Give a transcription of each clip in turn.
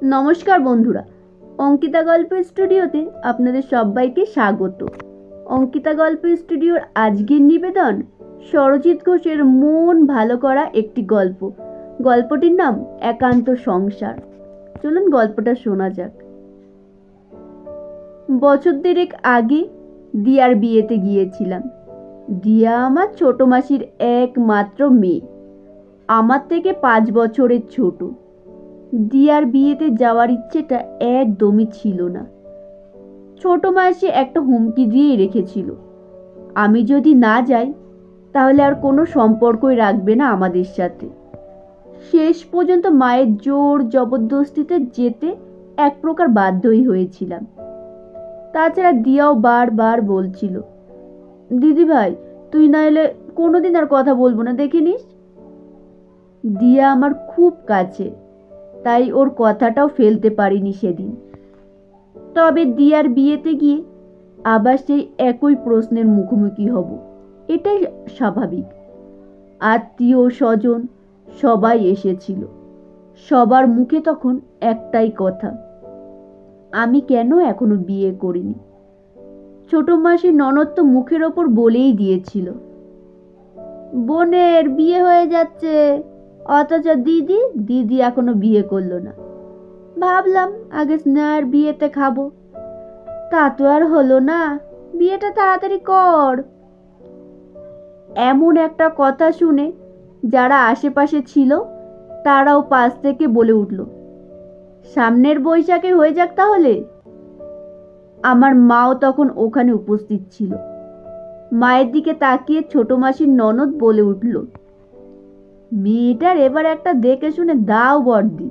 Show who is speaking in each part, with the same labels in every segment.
Speaker 1: নমস্কার বন্ধুরা, অঙ্কিতা গল্প স্টুডিওতে আপনাদের সবাইকে স্বাগত। অঙ্কিতা গল্প স্টুডিওর আজকের নিবেদন সরজিৎ ঘোষের মন ভালো করা একটি গল্প। গল্পটির নাম একান্ত সংসার। চলুন গল্পটা শোনা যাক। বছর দেড়েক আগে দিয়ার বিয়েতে গিয়েছিলাম। দিয়া আমার ছোট মাসির একমাত্র মেয়ে, আমার থেকে 5 বছরের ছোট। দিয়ার বিয়েতে যাওয়ার ইচ্ছেটা একদমই ছিল না। ছোট মাসি একটা হুমকি দিয়েই রেখেছিল, আমি যদি না যাই তাহলে আর কোনো সম্পর্কই রাখবে না আমাদের সাথে। শেষ পর্যন্ত মায়ের জোর জবরদস্তিতে যেতে এক প্রকার বাধ্যই হয়েছিলাম। তাছাড়া দিয়াও বারবার বলছিল, দিদি ভাই তুই না এলে কোনোদিন আর কথা বলবো না, দেখে নিস। দিয়া আমার খুব কাছে, তাই ওর কথাটাও ফেলতে পারিনি সেদিন। তবে দিয়ার বিয়েতে গিয়ে আবার সেই একই প্রশ্নের মুখোমুখি হব, এটাই স্বাভাবিক। আত্মীয় স্বজন সবাই এসেছিল, সবার মুখে তখন একটাই কথা, আমি কেন এখনো বিয়ে করিনি। ছোট মাসির ননদ তো মুখের ওপর বলেই দিয়েছিল, বোনের বিয়ে হয়ে যাচ্ছে, অথচ দিদি এখনো বিয়ে করলো না। ভাবলাম আগে স্নেহার বিয়েতে খাবো, তা তো আর হলো না, বিয়েটা তাড়াতাড়ি কর। এমন একটা কথা শুনে যারা আশেপাশে ছিল তারাও পাশ থেকে বলে উঠল, সামনের বৈশাখে হয়ে যাক তাহলে। আমার মাও তখন ওখানে উপস্থিত ছিল। মায়ের দিকে তাকিয়ে ছোট মাসির ননদ বলে উঠল, মেয়েটার এবার একটা দেখে শুনে দাও বড়দি,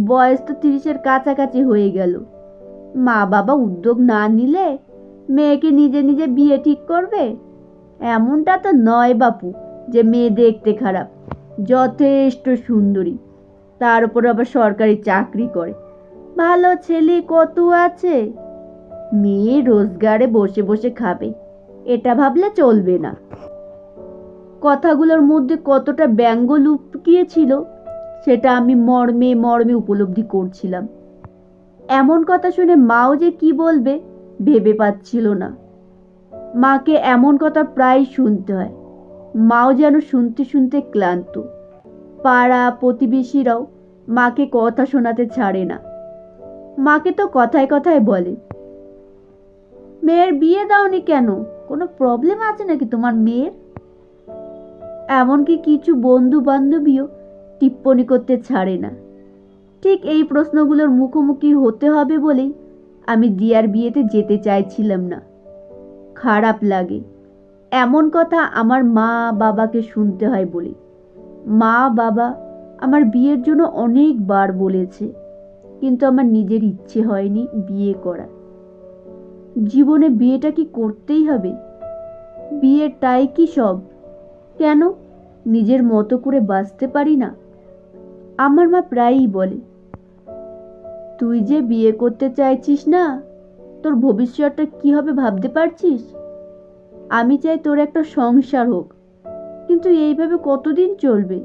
Speaker 1: বয়স তো 30-এর কাছাকাছি হয়ে গেল। মা বাবা উদ্যোগ না নিলে মেয়েকে নিজে নিজে বিয়ে ঠিক করবে? এমনটা তো নয় বাপু যে মেয়ে দেখতে খারাপ, যথেষ্ট সুন্দরী, তার উপর আবার সরকারি চাকরি করে, ভালো ছেলে কত আছে। মেয়ে রোজগারে বসে বসে খাবে, এটা ভাবলে চলবে না। কথাগুলোর মধ্যে কতটা ব্যঙ্গ লুকিয়েছিল সেটা আমি মর্মে মর্মে উপলব্ধি করছিলাম। এমন কথা শুনে মাও যে কি বলবে ভেবে পাচ্ছিল না। মাকে এমন কথা প্রায় শুনতে হয়, মাও যেন শুনতে শুনতে ক্লান্ত। পাড়া প্রতিবেশীরাও মাকে কথা শোনাতে ছাড়ে না। মাকে তো কথায় কথায় বলে, মেয়ের বিয়ে দাওনি কেন, কোনো প্রবলেম আছে নাকি তোমার মেয়ের? এমনকি কিছু বন্ধু বান্ধবীও টিপ্পনি করতে ছাড়ে না। ঠিক এই প্রশ্নগুলোর মুখোমুখি হতে হবে বলেই আমি দিয়ার বিয়েতে যেতে চাইছিলাম না। খারাপ লাগে এমন কথা আমার মা বাবাকে শুনতে হয় বলে। মা বাবা আমার বিয়ের জন্য অনেকবার বলেছে, কিন্তু আমার নিজের ইচ্ছে হয়নি বিয়ে করা। জীবনে বিয়েটা কি করতেই হবে? বিয়েটাই কি সব? কেন নিজের মতো করে বাঁচতে পারি না? আমার মা প্রায়ই বলে, তুই যে বিয়ে করতে চাইছিস না, তোর ভবিষ্যৎটা কি হবে ভাবতে পারছিস? আমি চাই তোর একটা সংসার হোক, কিন্তু এইভাবে কতদিন চলবে?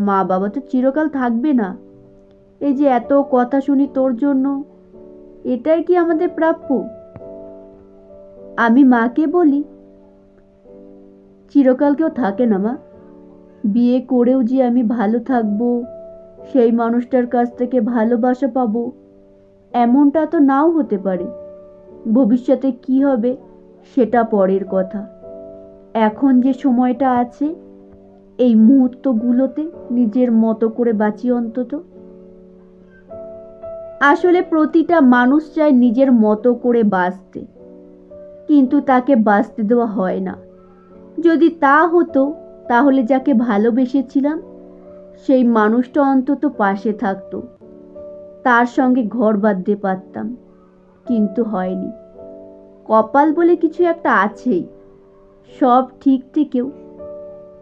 Speaker 1: মা বাবা তো চিরকাল থাকবে না। এই যে এত কথা শুনি তোর জন্য, এটাই কি আমাদের প্রাপ্য? আমি মাকে বলি, চিরকাল কেউ থাকে না মা, বিয়ে করেও যে আমি ভালো থাকবো, সেই মানুষটার কাছ থেকে ভালোবাসা পাবো, এমনটা তো নাও হতে পারে। ভবিষ্যতে কি হবে সেটা পরের কথা। এখন যে সময়টা আছে, এই মুহূর্তগুলোতে নিজের মতো করে বাঁচি অন্তত। আসলে প্রতিটা মানুষ চায় নিজের মতো করে বাঁচতে, কিন্তু তাকে বাঁচতে দেওয়া হয় না। যদি তা হতো তাহলে যাকে ভালোবেসেছিলাম সেই মানুষটা অন্তত পাশে থাকতো, তার সঙ্গে ঘর বাঁধতে পারতাম, কিন্তু হয়নি। কপাল বলে কিছু একটা আছেই, সব ঠিক থেকেও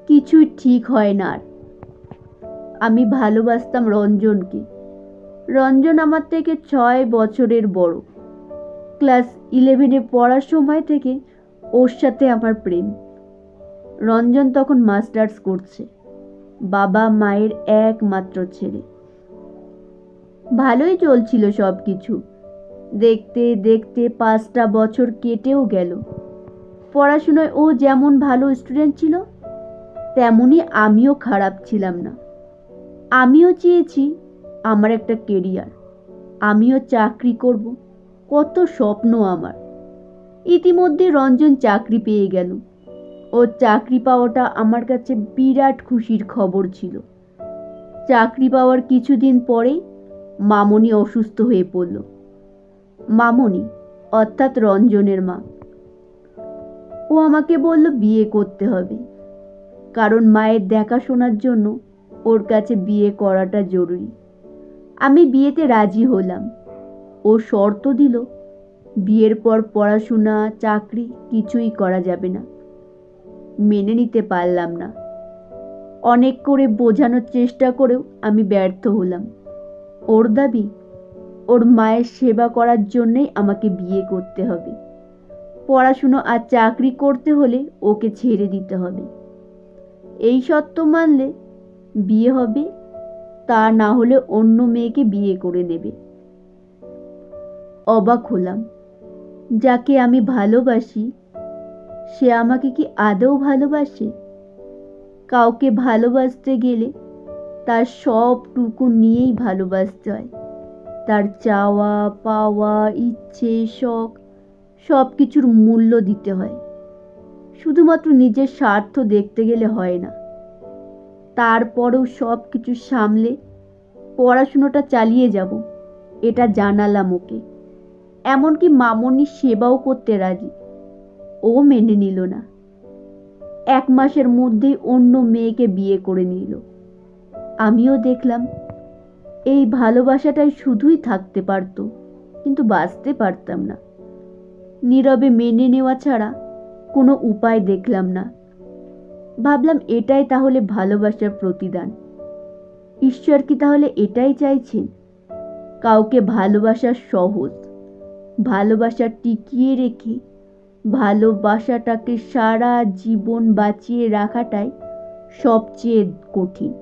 Speaker 1: কিছুই ঠিক হয় না। আর আমি ভালোবাসতাম রঞ্জনকে। রঞ্জন আমার থেকে 6 বছরের বড়। ক্লাস 11-এ পড়ার সময় থেকে ওর সাথে আমার প্রেম। রঞ্জন তখন মাস্টার্স করছে, বাবা মায়ের একমাত্র ছেলে। ভালোই চলছিল সব কিছু। দেখতে দেখতে 5টা বছর কেটেও গেল। পড়াশোনায় ও যেমন ভালো স্টুডেন্ট ছিল, তেমনি আমিও খারাপ ছিলাম না। আমিও চেয়েছি আমার একটা কেরিয়ার, আমিও চাকরি করব, কত স্বপ্ন আমার। ইতিমধ্যে রঞ্জন চাকরি পেয়ে গেল। ওর চাকরি পাওয়াটা আমার কাছে বিরাট খুশির খবর ছিল। চাকরি পাওয়ার কিছুদিন পরেই মামনি অসুস্থ হয়ে পড়ল। মামনি অর্থাৎ রঞ্জনের মা। ও আমাকে বলল বিয়ে করতে হবে, কারণ মায়ের দেখাশোনার জন্য ওর কাছে বিয়ে করাটা জরুরি। আমি বিয়েতে রাজি হলাম। ও শর্ত দিল, বিয়ের পর পড়াশোনা চাকরি কিছুই করা যাবে না। মেনে নিতে পারলাম না। অনেক করে বোঝানোর চেষ্টা করেও আমি ব্যর্থ হলাম। ওর দাবি ওর মায়ের সেবা করার জন্যই আমাকে বিয়ে করতে হবে। পড়াশুনো আর চাকরি করতে হলে ওকে ছেড়ে দিতে হবে। এই সত্য মানলে বিয়ে হবে, তা না হলে অন্য মেয়েকে বিয়ে করে নেবে। অবাক হলাম, যাকে আমি ভালোবাসি সে আমাকে কি আদৌ ভালোবাসে? কাউকে ভালোবাসতে গেলে তার সবটুকু নিয়েই ভালোবাসতে হয়। তার চাওয়া পাওয়া, ইচ্ছে, শখ সব কিছুর মূল্য দিতে হয়। শুধুমাত্র নিজের স্বার্থ দেখতে গেলে হয় না। তারপরেও সব কিছু সামলে পড়াশুনোটা চালিয়ে যাব, এটা জানালাম ওকে। এমনকি মামনির সেবাও করতে রাজি। ও মেনে নিল না। 1 মাসের মধ্যেই অন্য মেয়েকে বিয়ে করে নিল। আমিও দেখলাম এই ভালোবাসাটাই শুধুই থাকতে পারতো, কিন্তু বাঁচতে পারতাম না। নীরবে মেনে নেওয়া ছাড়া কোনো উপায় দেখলাম না। ভাবলাম এটাই তাহলে ভালোবাসার প্রতিদান। ঈশ্বর কি তাহলে এটাই চাইছেন? কাউকে ভালোবাসা সহজ, ভালোবাসা টিকিয়ে রেখে ভালোবাসাটাকে সারা জীবন বাঁচিয়ে রাখাটাই সবচেয়ে কঠিন।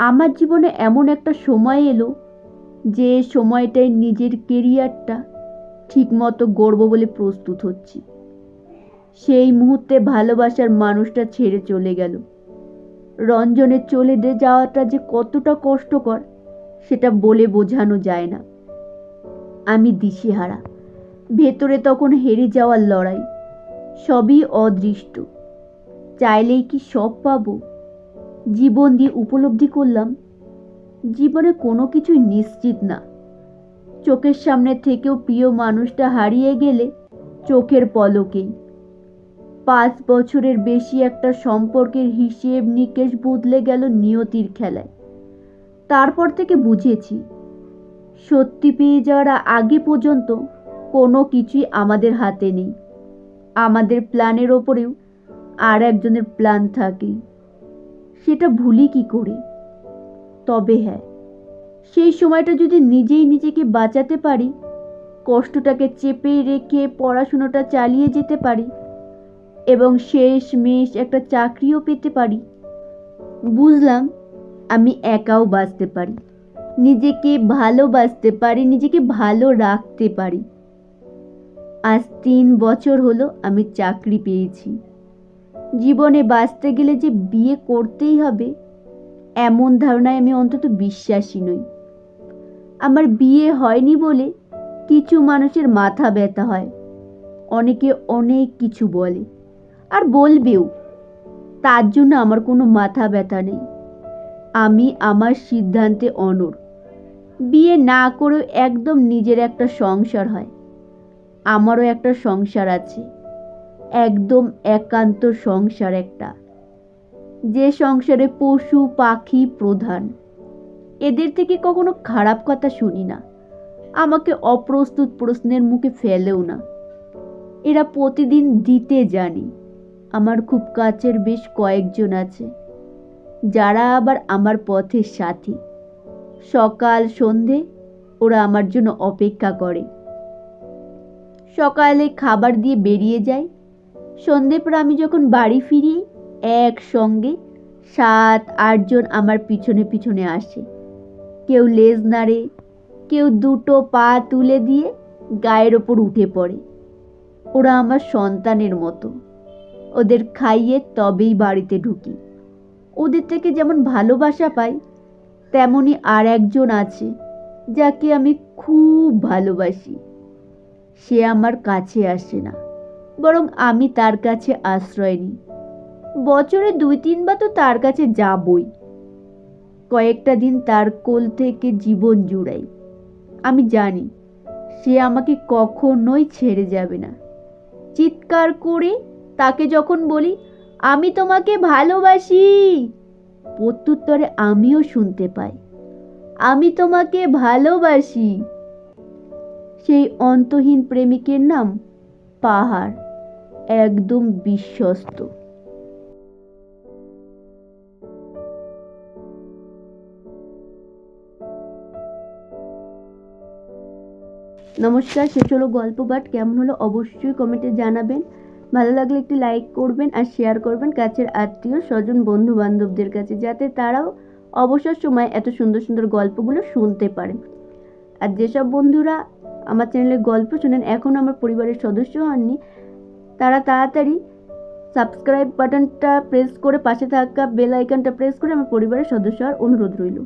Speaker 1: আমার জীবনে এমন একটা সময় এলো যে সময়টায় নিজের কেরিয়ারটা ঠিকমতো গড়ব বলে প্রস্তুত হচ্ছি। সেই মুহূর্তে ভালোবাসার মানুষটা ছেড়ে চলে গেল। রঞ্জনের চলে যাওয়াটা যে কতটা কষ্টকর সেটা বলে বোঝানো যায় না। আমি দিশেহারা। ভেতরে তখন হেরে যাওয়ার লড়াই। সবই অদৃষ্ট। চাইলেই কি সব পাবো? জীবন দিয়ে উপলব্ধি করলাম জীবনে কোনো কিছুই নিশ্চিত না। চোখের সামনে থেকেও প্রিয় মানুষটা হারিয়ে গেলে চোখের পলকেই। 5 বছরের বেশি একটা সম্পর্কের হিসেব নিকেশ বদলে গেল নিয়তির খেলায়। তারপর থেকে বুঝেছি, সত্যি পেয়ে যাওয়ার আগে পর্যন্ত কোনো কিছুই আমাদের হাতে নেই। আমাদের প্ল্যানের ওপরেও আর একজনের প্ল্যান থাকে, সেটা ভুলি কি করে? তবে হ্যাঁ, সেই সময়টা যদি নিজেই নিজেকে বাঁচাতে পারি, কষ্টটাকে চেপে রেখে পড়াশুনোটা চালিয়ে যেতে পারি এবং শেষমেশ একটা চাকরিও পেতে পারি, বুঝলাম আমি একাও বাঁচতে পারি, নিজেকে ভালোবাসতে পারি, নিজেকে ভালো রাখতে পারি। আজ 3 বছর হলো আমি চাকরি পেয়েছি। জীবনে বাঁচতে গেলে যে বিয়ে করতেই হবে এমন ধারণায় আমি অন্তত বিশ্বাসী নই। আমার বিয়ে হয়নি বলে কিছু মানুষের মাথা ব্যথা হয়, অনেকে অনেক কিছু বলে আর বলবেও। তার জন্য আমার কোনো মাথা ব্যথা নেই। আমি আমার সিদ্ধান্তে অনড়। বিয়ে না করেও একদম নিজের একটা সংসার হয়। আমারও একটা সংসার আছে, একদম একান্ত সংসার একটা, যে সংসারে পশু পাখি প্রধান। এদের থেকে কখনো খারাপ কথা শুনি না, আমাকে অপ্রস্তুত প্রশ্নের মুখে ফেলেও না। এরা প্রতিদিন দিতে জানে। আমার খুব কাছের বেশ কয়েকজন আছে, যারা আবার আমার পথের সাথী। সকাল সন্ধে ওরা আমার জন্য অপেক্ষা করে। সকালে খাবার দিয়ে বেরিয়ে যায়, সন্ধে পর আমি যখন বাড়ি ফিরি একসঙ্গে 7-8 জন আমার পিছনে পিছনে আসে। কেউ লেজ নাড়ে, কেউ দুটো পা তুলে দিয়ে গায়ের ওপর উঠে পড়ে। ওরা আমার সন্তানের মতো। ওদের খাইয়ে তবেই বাড়িতে ঢুকি। ওদের থেকে যেমন ভালোবাসা পাই, তেমনই আর একজন আছে যাকে আমি খুব ভালোবাসি। সে আমার কাছে আসে না, বরং আমি তার কাছে আশ্রয় নিই। বছরে 2-3 বার তো তার কাছে যাবই। কয়েকটা দিন তার কোল থেকে জীবন জুড়াই। আমি জানি সে আমাকে কখনোই ছেড়ে যাবে না। চিৎকার করে তাকে যখন বলি, আমি তোমাকে ভালোবাসি, প্রত্যুত্তরে আমিও শুনতে পাই, আমি তোমাকে ভালোবাসি। সেই অন্তহীন প্রেমিকের নাম পাহাড়, একদম বিশ্বস্ত। নমস্কার, শেষ হলো গল্প পাঠ। কেমন হলো অবশ্যই কমেন্টে জানাবেন। ভালো লাগলে একটি লাইক করবেন আর শেয়ার করবেন কাছের আত্মীয় স্বজন বন্ধু বান্ধবদের কাছে, যাতে তারাও অবসর সময় এত সুন্দর সুন্দর গল্পগুলো শুনতে পারেন। আর যেসব বন্ধুরা আমার চ্যানেলে গল্প শোনেন এখনও আমার পরিবারের সদস্য হননি, তারা তাড়াতাড়ি সাবস্ক্রাইব বাটনটা প্রেস করে পাশে থাকা বেল আইকনটা প্রেস করে আমার পরিবারের সদস্য হওয়ার অনুরোধ রইল।